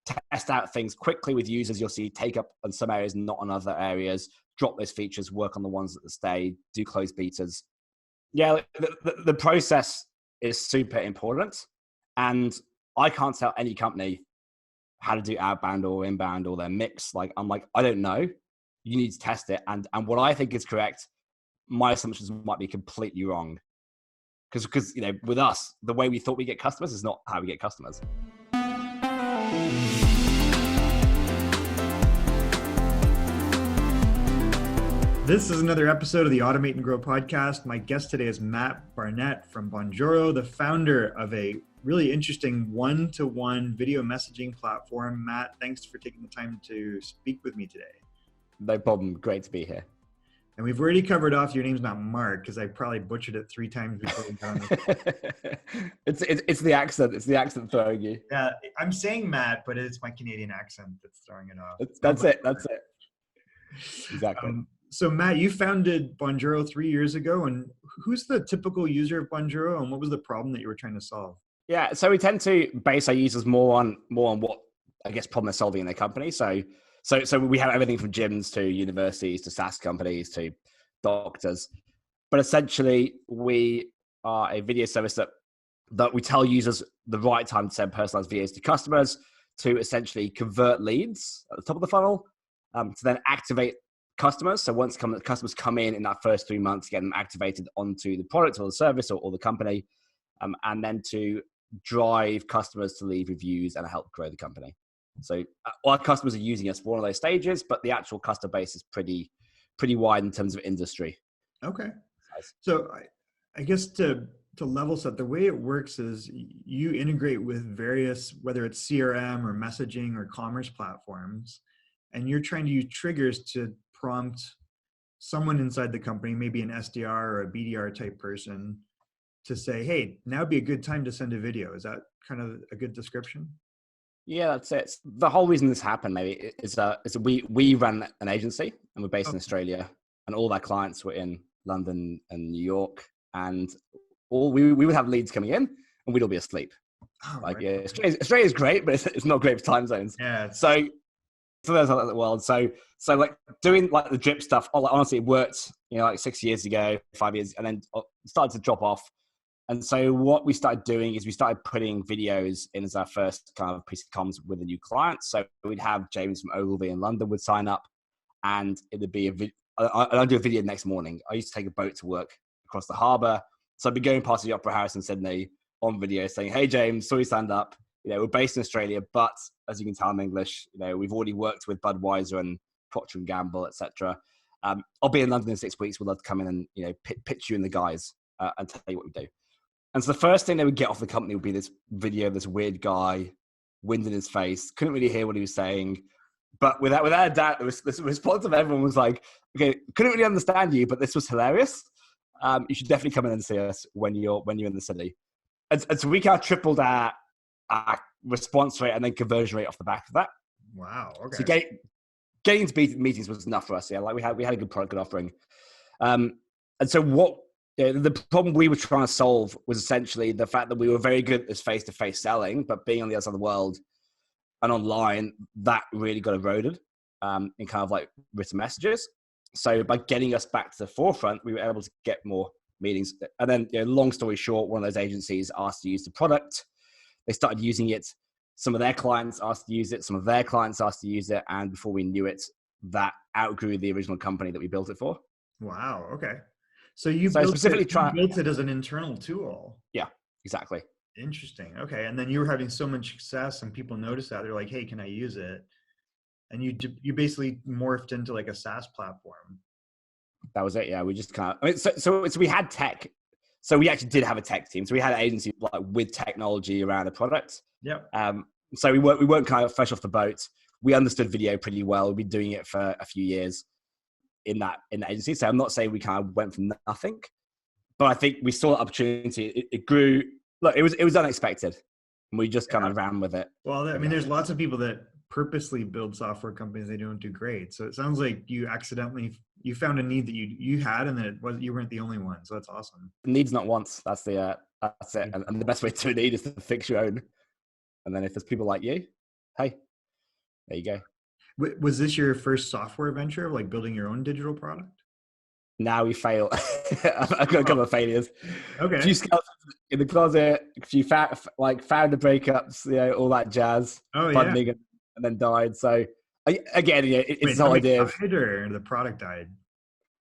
test out things quickly with users. You'll see take up on some areas, not on other areas, drop those features, work on the ones that stay, do closed betas. Yeah, the process is super important. And I can't tell any company how to do outbound or inbound or their mix. Like, I'm like, I don't know. You need to test it. And what I think is correct, my assumptions might be completely wrong. Because you know, with us, the way we thought we get customers is not how we get customers. This is another episode of the Automate and Grow podcast. My guest today is Matt Barnett from Bonjoro, the founder of a really interesting one-to-one video messaging platform. Matt, thanks for taking the time to speak with me today. No problem. Great to be here. And we've already covered off your name's not Mark, because I probably butchered it 3 times before we got on this. It's the accent. It's the accent throwing you. Yeah, I'm saying Matt, but it's my Canadian accent that's throwing it off. That's it. Exactly. So Matt, you founded Bonjoro 3 years ago, and who's the typical user of Bonjoro, and what was the problem that you were trying to solve? Yeah, so we tend to base our users more on what, I guess, problem they're solving in their company. So we have everything from gyms to universities to SaaS companies to doctors. But essentially, we are a video service that we tell users the right time to send personalized videos to customers, to essentially convert leads at the top of the funnel, to then activate customers. So once customers come in that first 3 months, get them activated onto the product or the service or the company, and then to drive customers to leave reviews and help grow the company. So our customers are using us for one of those stages, but the actual customer base is pretty wide in terms of industry. Okay. So I guess to level set, the way it works is you integrate with various, whether it's CRM or messaging or commerce platforms, and you're trying to use triggers to prompt someone inside the company, maybe an SDR or a BDR type person, to say, hey, now would be a good time to send a video. Is that kind of a good description? Yeah, that's it. The whole reason this happened maybe is we run an agency, and we're based in Australia, and all our clients were in London and New York, and we would have leads coming in, and we'd all be asleep. Yeah, Australia's great, but it's not great for time zones. Yeah. So there's like the world. So like doing like the drip stuff, honestly, it worked, like 6 years ago, 5 years, and then started to drop off. And so what we started doing is we started putting videos in as our first kind of piece of comms with a new client. So we'd have James from Ogilvy in London would sign up, and it would be I'd do a video next morning. I used to take a boat to work across the harbour. So I'd be going past the Opera House in Sydney on video saying, hey, James, saw you stand up. We're based in Australia, but as you can tell in English, we've already worked with Budweiser and Procter & Gamble, etc. I'll be in London in 6 weeks. We'd love to come in and pitch you and the guys and tell you what we do. And so the first thing they would get off the company would be this video of this weird guy, wind in his face, couldn't really hear what he was saying. But without a doubt, the response of everyone was like, okay, couldn't really understand you, but this was hilarious. You should definitely come in and see us when you're in the city. And so we kind of tripled our response rate and then conversion rate off the back of that. Wow. Okay. So getting into meetings was enough for us. Yeah, like we had a good product, good offering. And so the problem we were trying to solve was essentially the fact that we were very good at this face-to-face selling, but being on the other side of the world and online, that really got eroded in kind of like written messages. So by getting us back to the forefront, we were able to get more meetings. And then, long story short, one of those agencies asked to use the product. They started using it. Some of their clients asked to use it. Some of their clients asked to use it. And before we knew it, that outgrew the original company that we built it for. Wow. Okay. So you built it as an internal tool. Yeah, exactly. Interesting. Okay. And then you were having so much success and people noticed that. They're like, hey, can I use it? And you basically morphed into like a SaaS platform. That was it. Yeah. We just kind of, so we had tech. So we actually did have a tech team. So we had an agency like with technology around a product. Yep. So we weren't kind of fresh off the boat. We understood video pretty well. We've been doing it for a few years in that agency. So I'm not saying we kind of went from nothing, but I think we saw the opportunity. It grew. Look, it was unexpected, and we just kind of ran with it. Well, I mean, there's lots of people that purposely build software companies they don't do great. So it sounds like you found a need that you had, and that you weren't the only one. So that's awesome. Needs not wants. That's it. And the best way to need is to fix your own. And then if there's people like you, hey, there you go. Was this your first software venture, like building your own digital product? Now we fail. I've got a couple of failures. A Okay. few skeletons in the closet, a few founder breakups, all that jazz, Oh yeah. funding, and then died. So again, it's Wait, the whole somebody idea of died or the product died?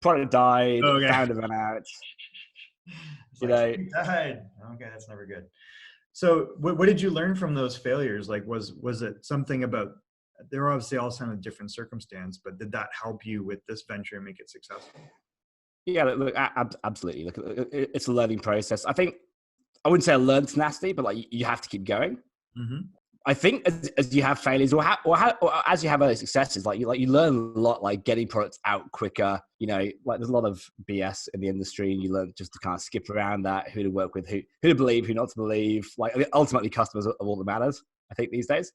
product died, Oh, okay. founder ran out. It's You like know, somebody died. Okay, that's never good. So what did you learn from those failures? Like, was it something about, they're obviously all kind of different circumstance, but did that help you with this venture and make it successful? yeah, look, absolutely. Look, it's a learning process. I think I wouldn't say I learned tenacity, but like you have to keep going. Mm-hmm. I think as you have failures or as you have other successes, like you learn a lot, like getting products out quicker. Like there's a lot of BS in the industry, and you learn just to kind of skip around that, who to work with, who to believe, who not to believe. Like ultimately, customers are all that matters. I think these days,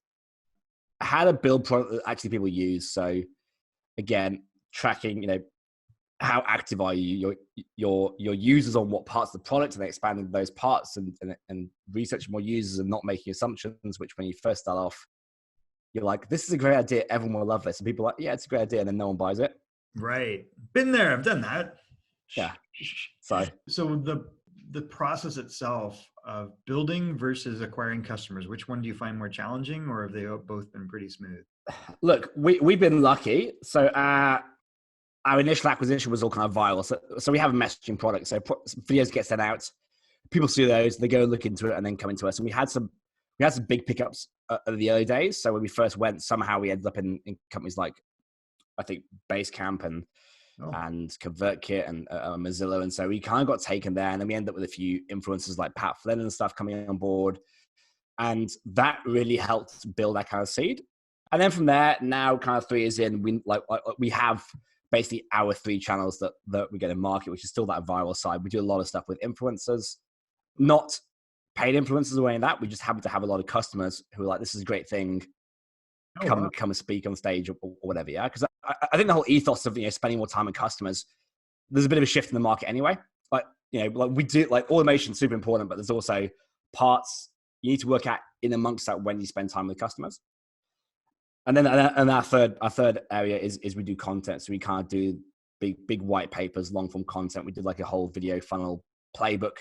how to build product that actually people use. So again, tracking, how active are you, your users on what parts of the product, and they expanding those parts and researching more users and not making assumptions, which when you first start off, you're like, this is a great idea, everyone will love this. And people are like, yeah, it's a great idea. And then no one buys it. Right. Been there. I've done that. Yeah. So the process itself of building versus acquiring customers, which one do you find more challenging, or have they both been pretty smooth? look, we've been lucky. So our initial acquisition was all kind of viral. So we have a messaging product. So videos get sent out, people see those, they go look into it, and then come into us. And we had some big pickups in the early days. So when we first went, somehow we ended up in companies like, I think, Basecamp and ConvertKit and Mozilla. And so we kind of got taken there. And then we ended up with a few influencers like Pat Flynn and stuff coming on board. And that really helped build that kind of seed. And then from there, now kind of 3 years in, we have basically our 3 channels that we get in market, which is still that viral side. We do a lot of stuff with influencers, not paid influencers or any of that. We just happen to have a lot of customers who are like, this is a great thing. Come and speak on stage or whatever. Yeah. Because I think the whole ethos of, spending more time with customers, there's a bit of a shift in the market anyway. Like, like we do, like automation is super important, but there's also parts you need to work out in amongst that when you spend time with customers. And then our third area is we do content. So we can't do big white papers, long form content. We did like a whole video funnel playbook,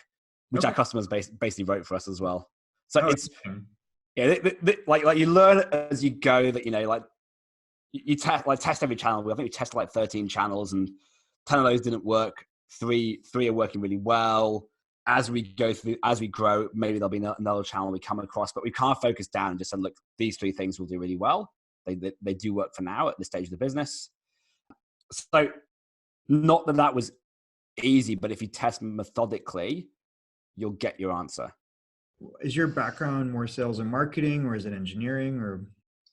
which our customers basically wrote for us as well. So it's, like you learn as you go that, like you test every channel. I think we tested like 13 channels, and 10 of those didn't work. Three are working really well. As we grow, maybe there'll be another channel we come across, but we can't focus down and just say, look, these 3 things will do really well. They do work for now at this stage of the business. So not that was easy, but if you test methodically, you'll get your answer. Is your background more sales and marketing, or is it engineering, or?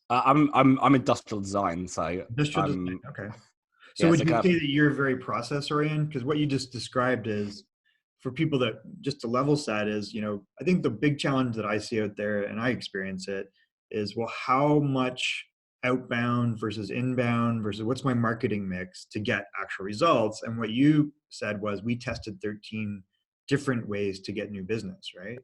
I'm industrial design. So Industrial design. Okay. So would you say that you're very process oriented? Because what you just described is, for people that, just to level set, is, I think the big challenge that I see out there, and I experience it, is, well, how much outbound versus inbound versus what's my marketing mix to get actual results? And what you said was, we tested 13 different ways to get new business, right?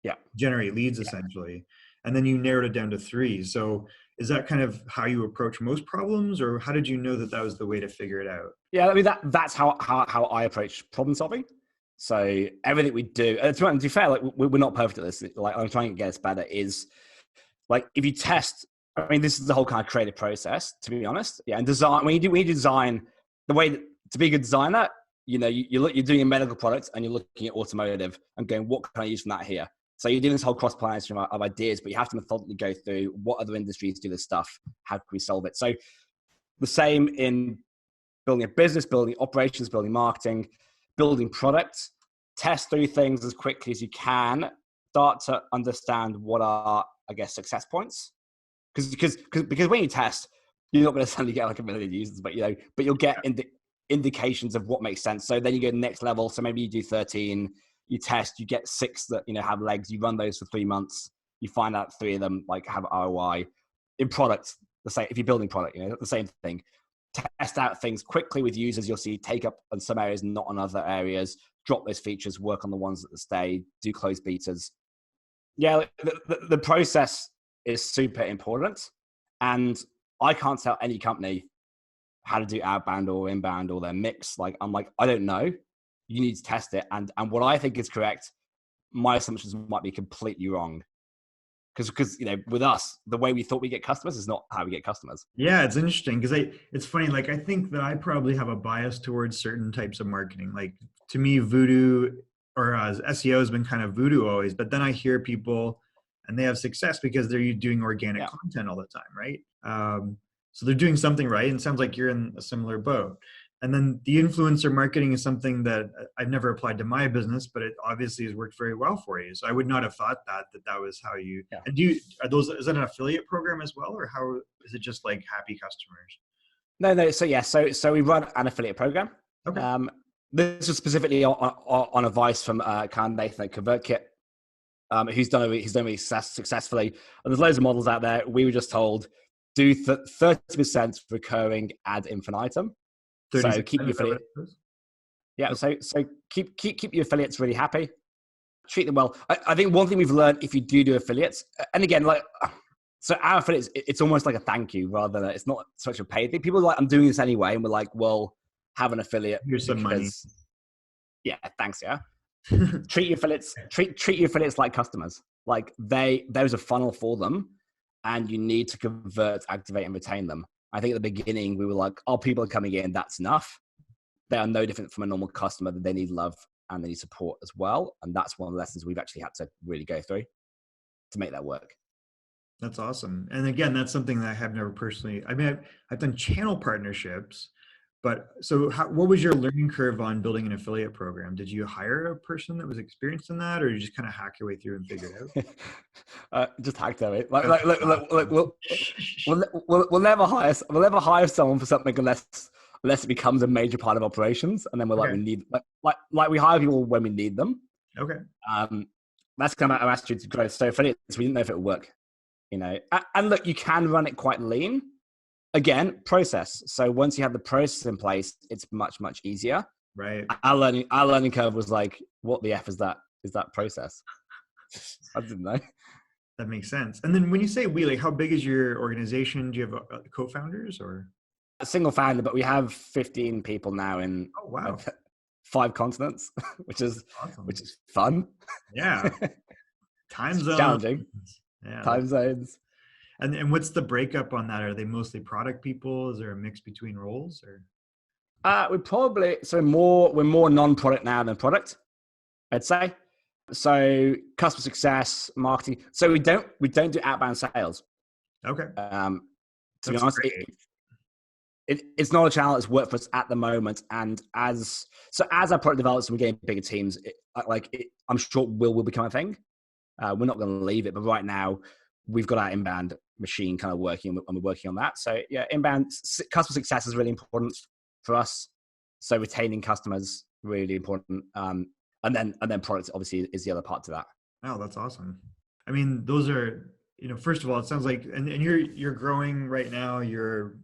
Yeah. Generate leads, essentially. And then you narrowed it down to 3. So is that kind of how you approach most problems, or how did you know that was the way to figure it out? Yeah, I mean, that's how I approach problem solving. So everything we do, to be fair, like we're not perfect at this. Like I'm trying to get us better. Is like if you test. I mean, this is the whole kind of creative process, to be honest. Yeah, and design. When you design, the way to be a good designer, you're doing a medical product and you're looking at automotive and going, what can I use from that here? So you're doing this whole cross-pollination of ideas, but you have to methodically go through what other industries do this stuff. How can we solve it? So the same in building a business, building operations, building marketing, building products. Test through things as quickly as you can. Start to understand what are, I guess, success points. Because when you test, you're not going to suddenly get like 1 million users, but you'll get indications of what makes sense. So then you go to the next level. So maybe you do 13, you test, you get 6 that have legs. You run those for 3 months. You find out 3 of them like have ROI. In products, the same. If you're building product, the same thing. Test out things quickly with users. You'll see take up on some areas, not on other areas. Drop those features. Work on the ones that stay. Do closed betas. Yeah, the process is super important. And I can't tell any company how to do outbound or inbound or their mix. Like, I'm like, I don't know. You need to test it. And what I think is correct, my assumptions might be completely wrong. Because with us, the way we thought we get customers is not how we get customers. Yeah, it's interesting because it's funny. Like, I think that I probably have a bias towards certain types of marketing. Like, to me, voodoo or SEO has been kind of voodoo always. But then I hear people and they have success because they're doing organic content all the time, right? So they're doing something right. And it sounds like you're in a similar boat. And then the influencer marketing is something that I've never applied to my business, but it obviously has worked very well for you. So I would not have thought that was how you, and is that an affiliate program as well? Or how is it just like happy customers? No. So we run an affiliate program. Okay. This was specifically on advice from Nathan at ConvertKit, who's done it successfully. And there's loads of models out there. We were just told, do 30% recurring ad infinitum. So keep your affiliate. Yeah. Okay. So keep your affiliates really happy. Treat them well. I think one thing we've learned, if you do affiliates, and again, so our affiliates, it's almost like a thank you rather than it's not such a paid thing. People are like, I'm doing this anyway, and we're like, well, have an affiliate. Here's some money. Yeah. Thanks. Yeah. Treat your affiliates. Treat your affiliates like customers. Like there's a funnel for them, and you need to convert, activate, and retain them. I think at the beginning we were like, oh, people are coming in, that's enough. They are no different from a normal customer. That they need love and they need support as well. And that's one of the lessons we've actually had to really go through to make that work. That's awesome. And again, that's something that I have never personally, I mean, I've done channel partnerships, but so what was your learning curve on building an affiliate program? Did you hire a person that was experienced in that, or you just kind of hack your way through and figure it out? Just hacked at it. We'll never hire someone for something unless it becomes a major part of operations, and then we're we need we hire people when we need them. Okay. That's kind of our attitude to growth. So affiliates, we didn't know if it would work, And look, you can run it quite lean. Again, process. So once you have the process in place, it's much, much easier. Right. Our learning curve was like, what the F is that? Is that process? I didn't know. That makes sense. And then when you say we, like, how big is your organization? Do you have co-founders or? A single founder, but we have 15 people now in 5 continents, which is awesome. Which is fun. Yeah. Time zones. Challenging. Yeah. Time zones. And what's the breakup on that? Are they mostly product people? Is there a mix between roles or? We're more non-product now than product, I'd say. So customer success, marketing. So we don't do outbound sales. Okay. To be honest, it's not a channel that's worked for us at the moment. And as our product develops and we're getting bigger teams, I'm sure will become a thing. We're not going to leave it, but right now we've got our inbound machine kind of working, and we're working on that. So yeah, inbound customer success is really important for us. So retaining customers, really important. And then product obviously is the other part to that. Oh, that's awesome. I mean, those are, first of all, it sounds like, and you're growing right now. Your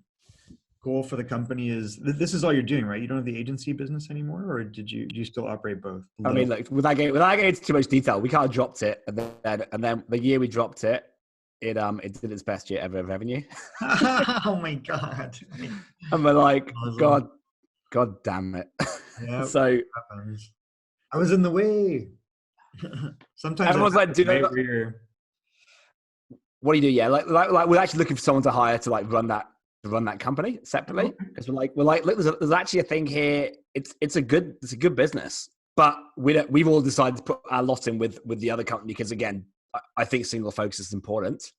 goal for the company is, this is all you're doing, right? You don't have the agency business anymore, or do you still operate both? I mean, like without getting into too much detail, we kind of dropped it, and then the year we dropped it, it did its best year ever of revenue. Oh my God. And we're like, God damn it. Yep, so I was in the way. Sometimes everyone's like, what do you do? Yeah, like we're actually looking for someone to hire to like run that company separately, because we're like, look, there's actually a thing here. It's a good business, but we've all decided to put our lot in with the other company because, again, I think single focus is important.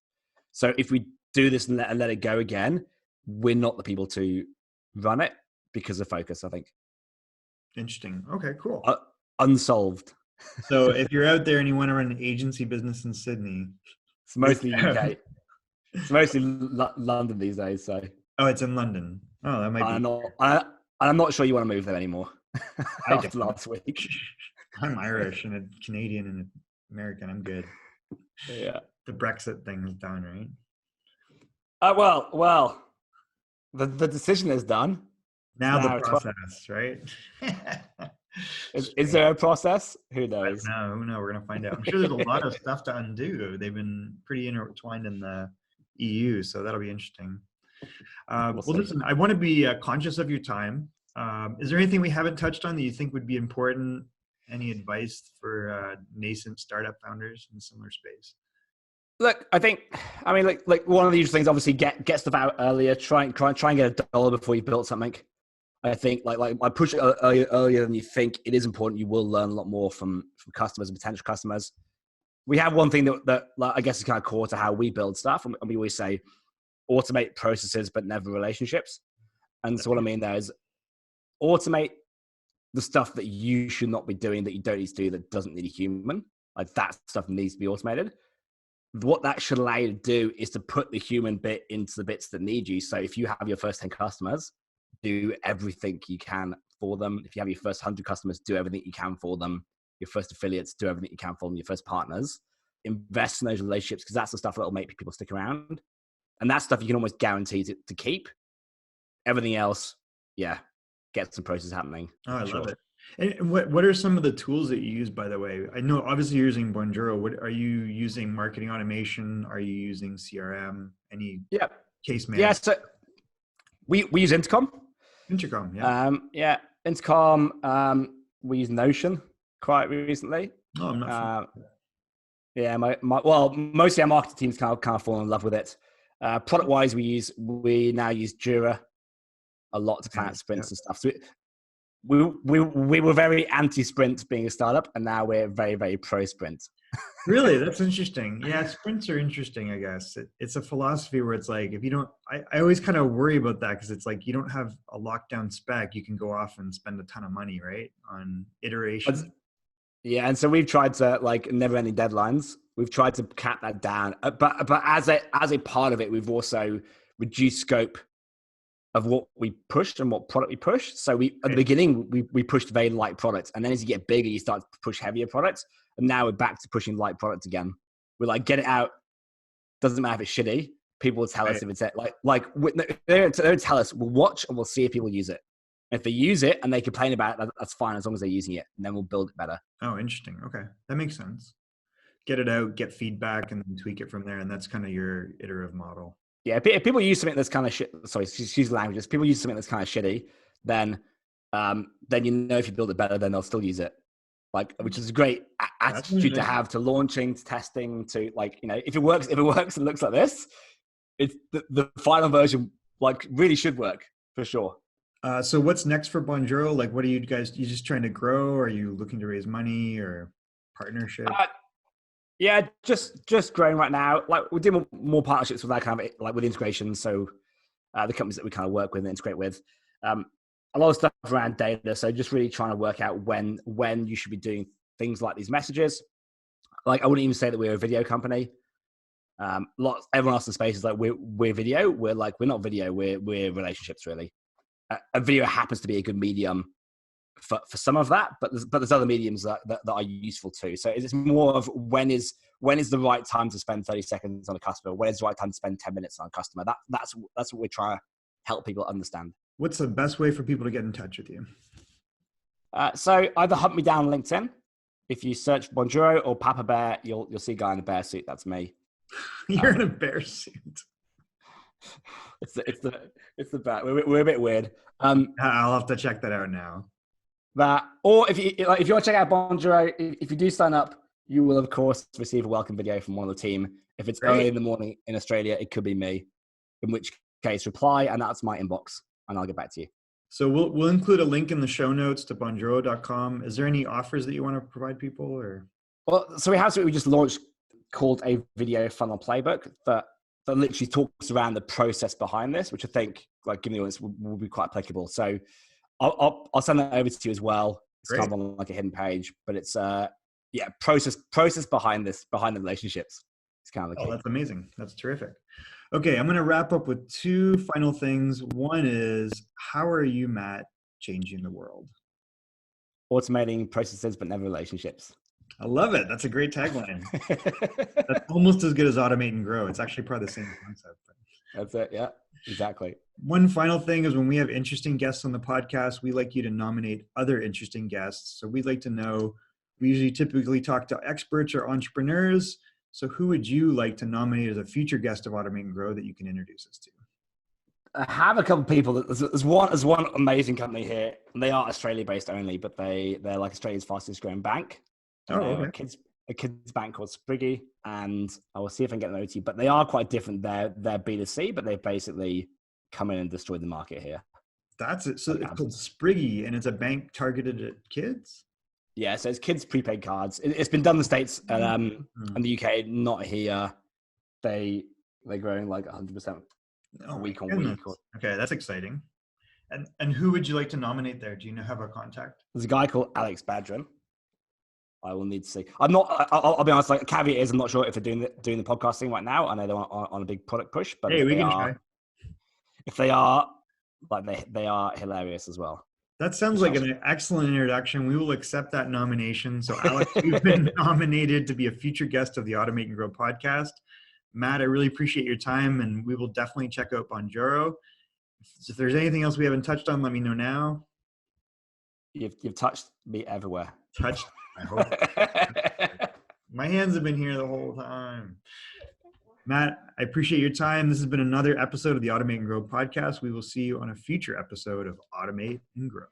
So if we do this and let it go again, we're not the people to run it because of focus, I think. Interesting. Okay, cool. Unsolved. So if you're out there and you want to run an agency business in Sydney, it's mostly UK. It's mostly London these days. So. Oh, it's in London. Oh, that might be. I'm not sure you want to move there anymore. After last week. I'm Irish and a Canadian and an American. I'm good. Yeah. The Brexit thing is done, right? Well, the decision is done. Now the process, right? Is there a process? Who knows? No, we're gonna find out. I'm sure there's a lot of stuff to undo. They've been pretty intertwined in the EU. So that'll be interesting. We'll Well, see. listen, I want to be conscious of your time. Is there anything we haven't touched on that you think would be important? Any advice for nascent startup founders in a similar space? Look, I mean, like one of the usual things, obviously, get stuff out earlier. Try and get $1 before you build something. I think like I push it earlier than you think. It is important. You will learn a lot more from customers and potential customers. We have one thing that like, I guess is kind of core to how we build stuff, and we always say automate processes but never relationships. And so what I mean there is automate the stuff that you should not be doing, that you don't need to do, that doesn't need a human. Like that stuff needs to be automated. What that should allow you to do is to put the human bit into the bits that need you. So if you have your first 10 customers, do everything you can for them. If you have your first 100 customers, do everything you can for them. Your first affiliates, do everything you can for them. Your first partners, invest in those relationships, because that's the stuff that will make people stick around. And that stuff you can almost guarantee to keep. Everything else, yeah, get some process happening. Oh, I love it. And what are some of the tools that you use, by the way? I know obviously you're using Bonjoro. What are you using? Marketing automation? Are you using CRM? Any case management? Yeah, so we use Intercom. Intercom, yeah. Yeah, Intercom. We use Notion quite recently. Oh, I'm not yeah, well, mostly our marketing teams kind of fall in love with it. Product wise, we now use Jira a lot to plan sprints and stuff. So we were very anti-sprint being a startup, and now we're very, very pro-sprint. Really? That's interesting. Yeah, sprints are interesting, I guess. It's a philosophy where it's like, if you don't, I always kind of worry about that, because it's like, you don't have a lockdown spec, you can go off and spend a ton of money, right? On iteration. Yeah, and so we've tried to, like, never ending deadlines. We've tried to cap that down. But as a part of it, we've also reduced scope of what we pushed and what product we pushed. So at the beginning, we pushed very light products. And then as you get bigger, you start to push heavier products. And now we're back to pushing light products again. We're like, get it out. Doesn't matter if it's shitty. People will tell us if it's they don't tell us. We'll watch and we'll see if people use it. If they use it and they complain about it, that's fine, as long as they're using it. And then we'll build it better. Oh, interesting. Okay. That makes sense. Get it out, get feedback, and then tweak it from there. And that's kind of your iterative model. Yeah, if people use something that's kind of shit, sorry, excuse languages. People use something that's kind of shitty, then you know if you build it better, then they'll still use it. Like, which is a great attitude to have to launching, to testing, to, like, you know, if it works and looks like this, it's the final version, like, really should work for sure. So what's next for Bonjoro? Like, what are you guys? You just trying to grow? Or are you looking to raise money or partnership? Yeah, just growing right now. Like, we're doing more partnerships with that kind of, like, with integration. So the companies that we kind of work with and integrate with, a lot of stuff around data. So just really trying to work out when you should be doing things like these messages. Like, I wouldn't even say that we're a video company. Everyone else in the space is like, we're video. We're not video. We're relationships, really. A video happens to be a good medium for some of that, but there's other mediums that are useful too. So it's more of when is the right time to spend 30 seconds on a customer? When is the right time to spend 10 minutes on a customer? That's what we're trying to help people understand. What's the best way for people to get in touch with you? So either hunt me down on LinkedIn. If you search Bonjoro or Papa Bear, you'll see a guy in a bear suit. That's me. You're in a bear suit. It's the bear. We're a bit weird. I'll have to check that out now. Or if you want to check out Bonjoro, if you do sign up, you will of course receive a welcome video from one of the team. If it's early in the morning in Australia, it could be me. In which case, reply, and that's my inbox, and I'll get back to you. So we'll include a link in the show notes to bonjoro.com. Is there any offers that you want to provide people, or? Well, so we have something we just launched called a video funnel playbook that literally talks around the process behind this, which I think, like, given the audience, will be quite applicable. So I'll send that over to you as well. It's kind of on, like, a hidden page, but it's process behind this, behind the relationships. It's kind of the key. That's amazing. That's terrific. Okay, I'm going to wrap up with two final things. One is, how are you, Matt, changing the world? Automating processes, but never relationships. I love it. That's a great tagline. That's almost as good as automate and grow. It's actually probably the same concept. That's it. Yeah, exactly. One final thing is, when we have interesting guests on the podcast, we like you to nominate other interesting guests. So we'd like to know, we usually typically talk to experts or entrepreneurs. So who would you like to nominate as a future guest of Automate and Grow that you can introduce us to? I have a couple of people. There's one amazing company here, and they are Australia based only, but they're like Australia's fastest growing bank. Okay. A kids bank called Spriggy, and I will see if I can get them over to you. But they are quite different. They're B2C, but they basically come in and destroy the market here. That's it. So it's called Spriggy, and it's a bank targeted at kids? Yeah, so it's kids prepaid cards. It's been done in the States and the UK, not here. They're growing like 100% week on week. Okay, that's exciting. And who would you like to nominate there? Do you have a contact? There's a guy called Alex Badron. I will need to see. I'll be honest. Like, caveat is, I'm not sure if they're doing the podcasting right now. I know they're on a big product push, but hey, we can try. If they are, like they are hilarious as well. That sounds like an excellent introduction. We will accept that nomination. So, Alex, you've been nominated to be a future guest of the Automate and Grow podcast. Matt, I really appreciate your time, and we will definitely check out Bonjoro. If there's anything else we haven't touched on, let me know now. You've touched me everywhere. Touched? I hope. My hands have been here the whole time. Matt, I appreciate your time. This has been another episode of the Automate and Grow podcast. We will see you on a future episode of Automate and Grow.